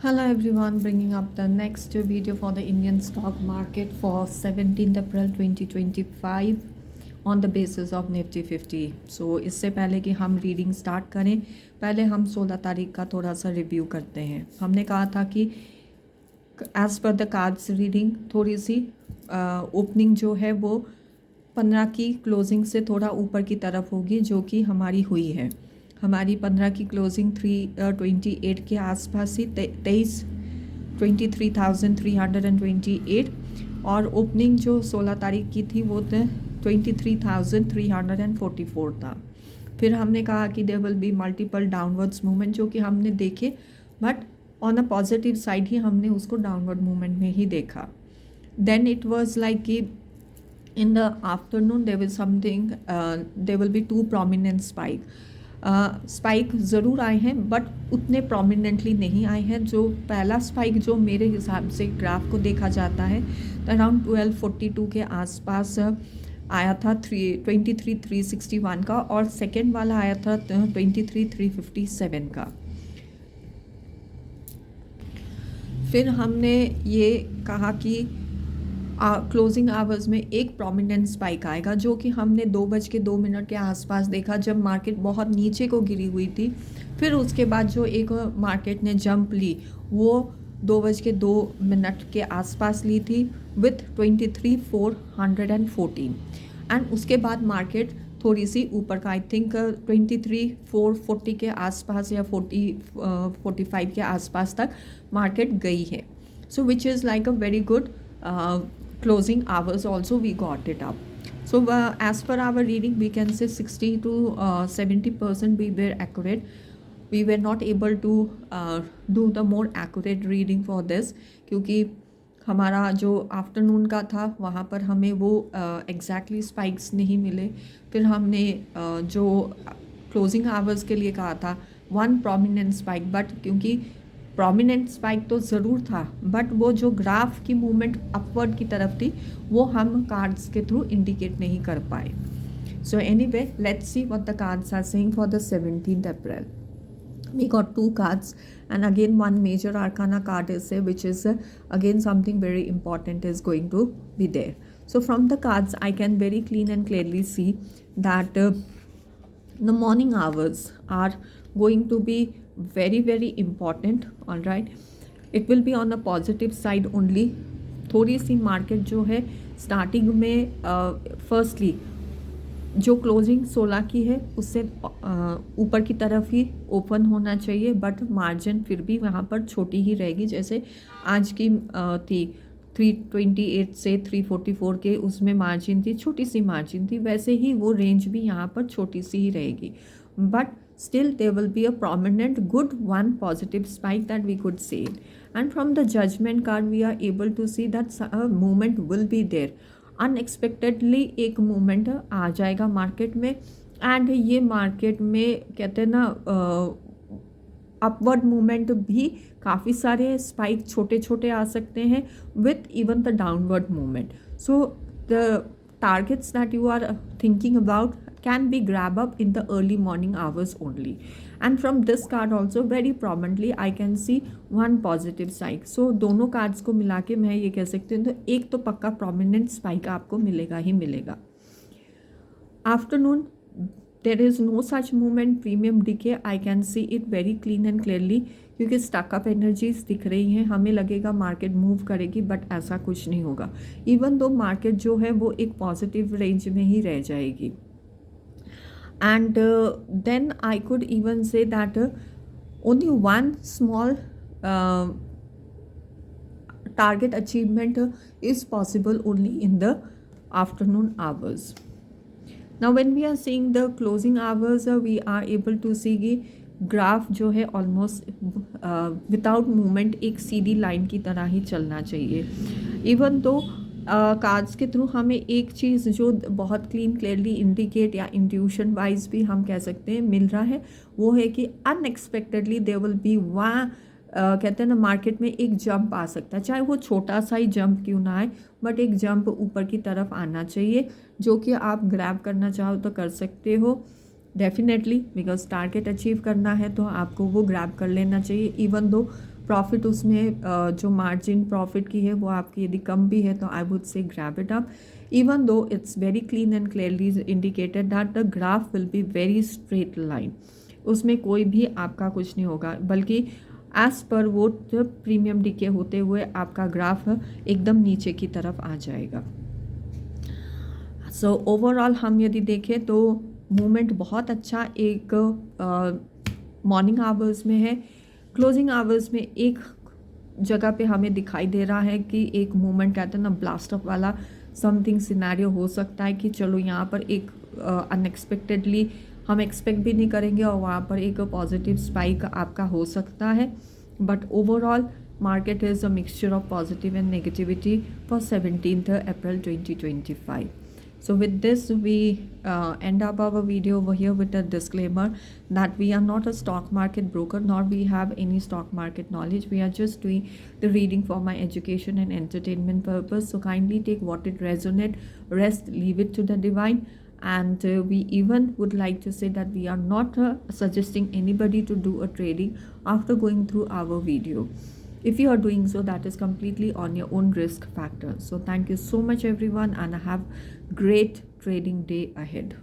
Hello everyone, bringing up the next video for the Indian stock market for 17th April 2025 on the basis of Nifty 50. So इससे पहले कि हम reading start करें, पहले हम 16 तारीख का थोड़ा सा रिव्यू करते हैं। हमने कहा था कि as per the cards reading थोड़ी सी ओपनिंग जो है वो 15 की क्लोजिंग से थोड़ा ऊपर की तरफ होगी, जो कि हमारी हुई है। हमारी 15 की क्लोजिंग 328 के आसपास ही 23,328 और ओपनिंग जो 16 तारीख की थी वो 23,344 था। फिर हमने कहा कि there will be multiple downwards movement, जो कि हमने देखे, but on a positive side ही हमने उसको डाउनवर्ड मूवमेंट में ही देखा। देन इट वाज लाइक कि in the afternoon there will something there will be two prominent spike ज़रूर आए हैं बट उतने प्रोमिनेंटली नहीं आए हैं। जो पहला स्पाइक जो मेरे हिसाब से ग्राफ को देखा जाता है अराउंड 1242 के आसपास आया था 23,361 का, और सेकेंड वाला आया था 23,357 का। फिर हमने ये कहा कि क्लोजिंग आवर्स में एक प्रोमिनेंट स्पाइक आएगा, जो कि हमने 2:02 के आसपास देखा जब मार्केट बहुत नीचे को गिरी हुई थी। फिर उसके बाद जो एक मार्केट ने जंप ली वो 2:02 के आसपास ली थी विथ 23,414 एंड उसके बाद मार्केट थोड़ी सी ऊपर का आई थिंक 23,440 के आसपास या 45 के आसपास तक मार्केट गई है। So which is like a very good closing hours also we got it up. So as per our reading we can say 60 to 70% we were accurate. We were not able to do the more accurate reading for this, क्योंकि हमारा जो afternoon का था वहाँ पर हमें वो exactly spikes नहीं मिले। फिर हमने जो क्लोजिंग आवर्स के लिए कहा था वन प्रोमिनेंट स्पाइक, बट क्योंकि प्रोमिनेंट स्पाइक तो ज़रूर था बट वो जो ग्राफ की मूवमेंट अपवर्ड की तरफ थी वो हम कार्ड्स के थ्रू इंडिकेट नहीं कर पाए। So anyway let's see what the cards are saying for the 17th April. We got two cards and again one major arcana card is there, which is again something very important is going to be there. So from the cards I can very clean and clearly see that the morning hours are going to be very important. All right, it will be on the positive side only. थोड़ी सी market जो है starting में firstly जो closing 16 की है उससे ऊपर की तरफ ही ओपन होना चाहिए, बट मार्जिन फिर भी वहाँ पर छोटी ही रहेगी। जैसे आज की थी 328 से 344 के उसमें मार्जिन थी, छोटी सी मार्जिन थी, वैसे ही वो रेंज भी यहाँ पर छोटी सी ही रहेगी, but still there will be a prominent good one positive spike that we could see. And from the judgment card we are able to see that a movement will be there. Unexpectedly एक movement आ जाएगा market में, and ये market में कहते हैं ना upward movement भी काफ़ी सारे स्पाइक छोटे छोटे आ सकते हैं with even the downward movement. So the targets that you are thinking about can be grab up in the early morning hours only. And from this card also very prominently I can see one positive spike. So दोनों cards को मिला के मैं ये कह सकती हूँ तो एक तो पक्का prominent spike आपको मिलेगा ही मिलेगा. Afternoon there is no such movement premium decay. I can see it very clean and clearly क्योंकि स्टॉकअप एनर्जीज दिख रही हैं. हमें लगेगा मार्केट मूव करेगी बट ऐसा कुछ नहीं होगा. इवन दो मार्केट जो है वो एक पॉजिटिव रेंज में ही रह जाएगी. And then I could even say that only one small target achievement is possible only in the afternoon hours. Now when we are seeing the closing hours we are able to see कि graph जो है almost without movement एक सीधी line की तरह ही चलना चाहिए. Even तो cards के थ्रू हमें एक चीज़ जो बहुत क्लीन क्लियरली इंडिकेट या इंट्यूशन वाइज भी हम कह सकते हैं मिल रहा है वो है कि अनएक्सपेक्टेडली देयर विल बी वहाँ कहते हैं ना मार्केट में एक जंप आ सकता है, चाहे वो छोटा सा ही जंप क्यों ना आए बट एक जंप ऊपर की तरफ आना चाहिए जो कि आप ग्रैब करना चाहो तो कर सकते हो डेफिनेटली, बिकॉज टारगेट अचीव करना है तो आपको वो ग्रैब कर लेना चाहिए. इवन दो प्रॉफिट उसमें जो मार्जिन प्रॉफिट की है वो आपकी यदि कम भी है तो I would say grab it up, even though it's very clean and clearly indicated that the graph will be very straight line. उसमें कोई भी आपका कुछ नहीं होगा, बल्कि एज पर वो जब प्रीमियम डीके होते हुए आपका ग्राफ एकदम नीचे की तरफ आ जाएगा. सो ओवरऑल हम यदि देखें तो मूवमेंट बहुत अच्छा एक मॉर्निंग आवर्स में है. क्लोजिंग आवर्स में एक जगह पे हमें दिखाई दे रहा है कि एक मूवमेंट कहते हैं ना ब्लास्ट अप वाला समथिंग सिनेरियो हो सकता है कि चलो यहाँ पर एक अनएक्सपेक्टेडली हम एक्सपेक्ट भी नहीं करेंगे और वहाँ पर एक पॉजिटिव स्पाइक आपका हो सकता है. But overall market is a mixture of positive and negativity for 17th April 2025. So with this we end up our video over here with a disclaimer that we are not a stock market broker, nor we have any stock market knowledge. We are just doing the reading for my education and entertainment purpose. So kindly take what it resonate, rest leave it to the divine. And we even would like to say that we are not suggesting anybody to do a trading after going through our video. If you are doing so, that is completely on your own risk factor. So thank you so much everyone, and have great trading day ahead.